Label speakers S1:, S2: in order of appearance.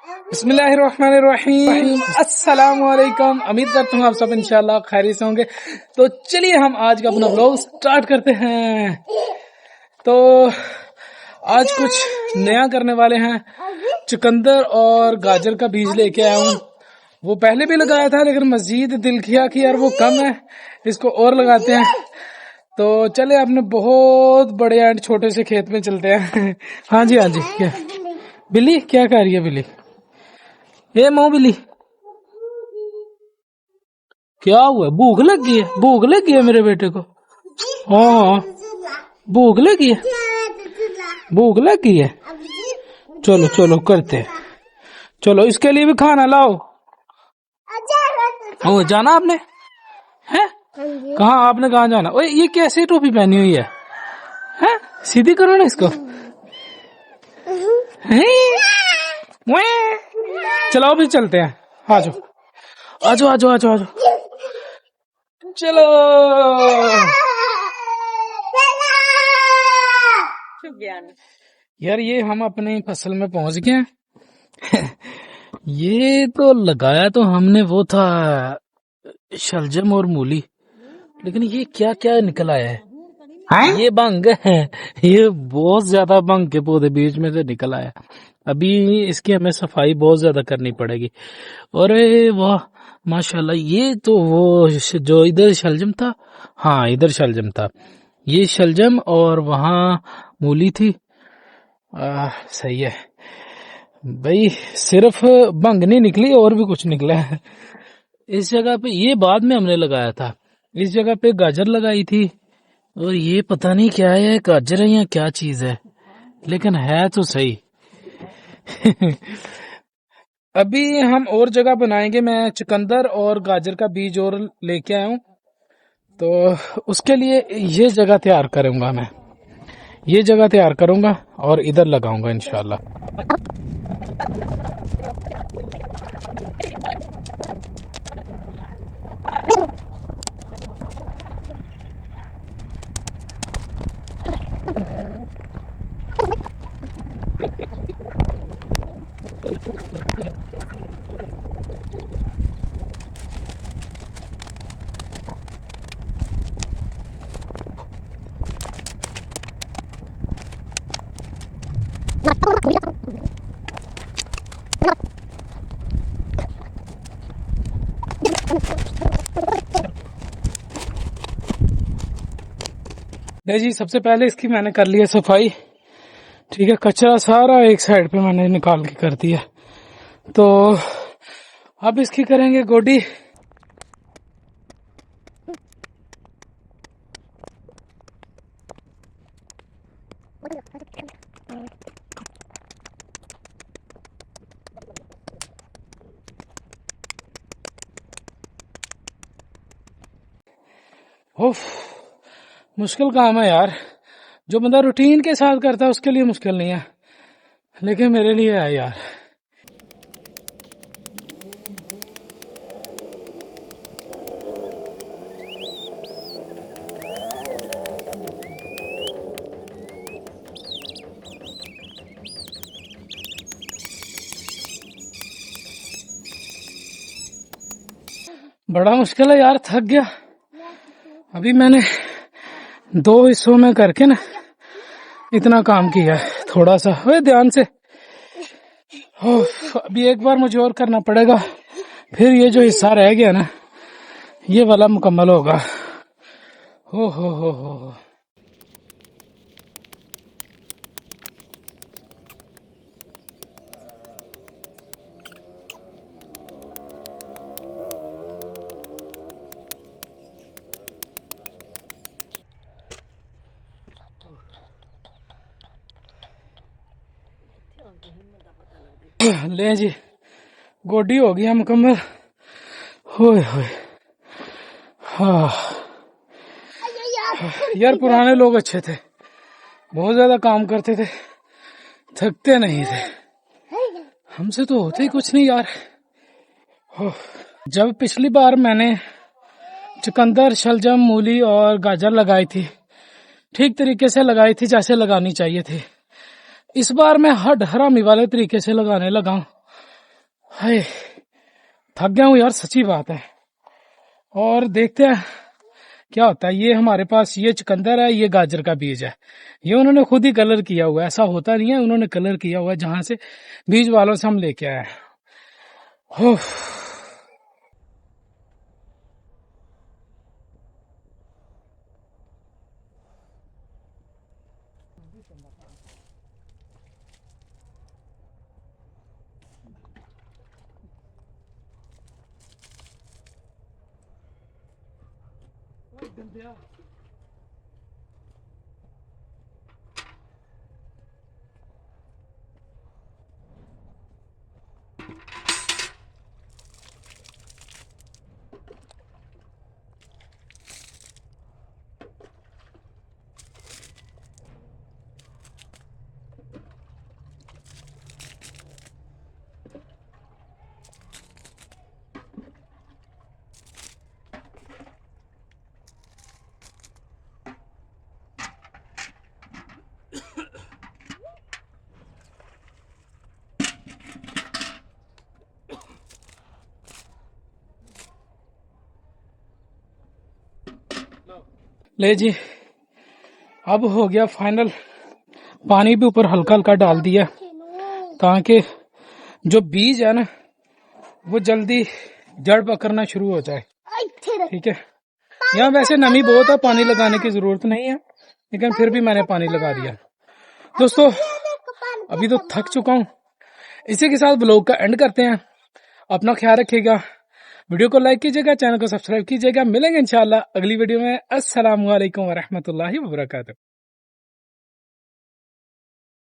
S1: बिस्मिल्लाहिर्रहमानिर्रहीम। अस्सलाम वालेकुम। उम्मीद करता हूँ आप सब इंशाल्लाह खैरियत से होंगे। तो चलिए हम आज का अपना व्लॉग स्टार्ट करते हैं। तो आज कुछ नया करने वाले हैं। चुकंदर और गाजर का बीज लेके आया हूँ। वो पहले भी लगाया था लेकिन मजीद दिल किया कि यार वो कम है, इसको और लगाते हैं। तो चले अपने बहुत बड़े एंड छोटे से खेत में चलते हैं। हाँ जी हाँ जी। क्या बिल्ली क्या कह रही है बिल्ली? ये मो बिल्ली क्या हुआ? भूख लगी है? भूख लगी है मेरे बेटे को? हाँ भूख लगी है, भूख लगी है। चलो चलो करते हैं। चलो इसके लिए भी खाना लाओ। ओ जाना आपने है? कहाँ आपने कहाँ जाना? ओए ये कैसी टोपी पहनी हुई है? हैं? सीधी करो ना इसको। चलो अभी चलते हैं। आ जाओ आ जाओ आ जाओ आ जाओ आ जाओ। चलो यार ये हम अपनी फसल में पहुंच गए हैं। ये तो लगाया तो हमने वो था शलजम और मूली, लेकिन ये क्या क्या निकल आया है? ये बंग है। ये बहुत ज्यादा बंग के पौधे बीच में से निकल आया। अभी इसकी हमें सफाई बहुत ज्यादा करनी पड़ेगी। अरे वाह माशाल्लाह। ये तो वो जो इधर शलजम था, हाँ इधर शलजम था। ये शलजम और वहाँ मूली थी। सही है भाई। सिर्फ भंग नहीं निकली और भी कुछ निकला है। इस जगह पे ये बाद में हमने लगाया था। इस जगह पे गाजर लगाई थी और ये पता नहीं क्या है, गाजर है या क्या चीज है, लेकिन है तो सही। अभी हम और जगह बनाएंगे। मैं चुकंदर और गाजर का बीज और लेके आया हूँ, तो उसके लिए ये जगह तैयार करूंगा। मैं ये जगह तैयार करूंगा और इधर लगाऊंगा इंशाल्लाह। जी सबसे पहले इसकी मैंने कर लिया सफाई। ठीक है, कचरा सारा एक साइड पे मैंने निकाल के कर दिया। तो अब इसकी करेंगे गोडी। ओफ मुश्किल काम है यार। जो बंदा रूटीन के साथ करता है उसके लिए मुश्किल नहीं है, लेकिन मेरे लिए है यार। बड़ा मुश्किल है यार, थक गया। अभी मैंने 2 हिस्सों में करके ना इतना काम किया है। थोड़ा सा ध्यान से। अभी एक बार मुझे और करना पड़ेगा, फिर ये जो हिस्सा रह गया ना ये वाला मुकम्मल होगा। हो। ले जी गोडी हो गई मुकम्मल। होए हाँ यार पुराने लोग अच्छे थे, बहुत ज्यादा काम करते थे, थकते नहीं थे। हमसे तो होते ही कुछ नहीं यार। जब पिछली बार मैंने चुकंदर शलजम मूली और गाजर लगाई थी, ठीक तरीके से लगाई थी जैसे लगानी चाहिए थी। इस बार मैं हड हरामी वाले तरीके से लगाने लगा हूं। हाय, थक गया हूँ यार, सच्ची बात है। और देखते हैं क्या होता है। ये हमारे पास ये चुकंदर है, ये गाजर का बीज है। ये उन्होंने खुद ही कलर किया हुआ है, ऐसा होता नहीं है, उन्होंने कलर किया हुआ है जहां से बीज वालों से हम लेके आए हैं। उफ। ले जी, अब हो गया फाइनल। पानी भी ऊपर हल्का हल्का डाल दिया ताकि जो बीज है ना वो जल्दी जड़ पकड़ना शुरू हो जाए। ठीक है, यहाँ वैसे नमी बहुत है, पानी लगाने की जरूरत नहीं है, लेकिन फिर भी मैंने पानी लगा दिया। दोस्तों अभी तो थक चुका हूँ, इसी के साथ ब्लॉग का एंड करते हैं। अपना ख्याल रखिएगा, वीडियो को लाइक कीजिएगा, चैनल को सब्सक्राइब कीजिएगा। मिलेंगे इंशाल्लाह अगली वीडियो में। अस्सलाम वालेकुम वरहमतुल्लाहि वबरकातुहू।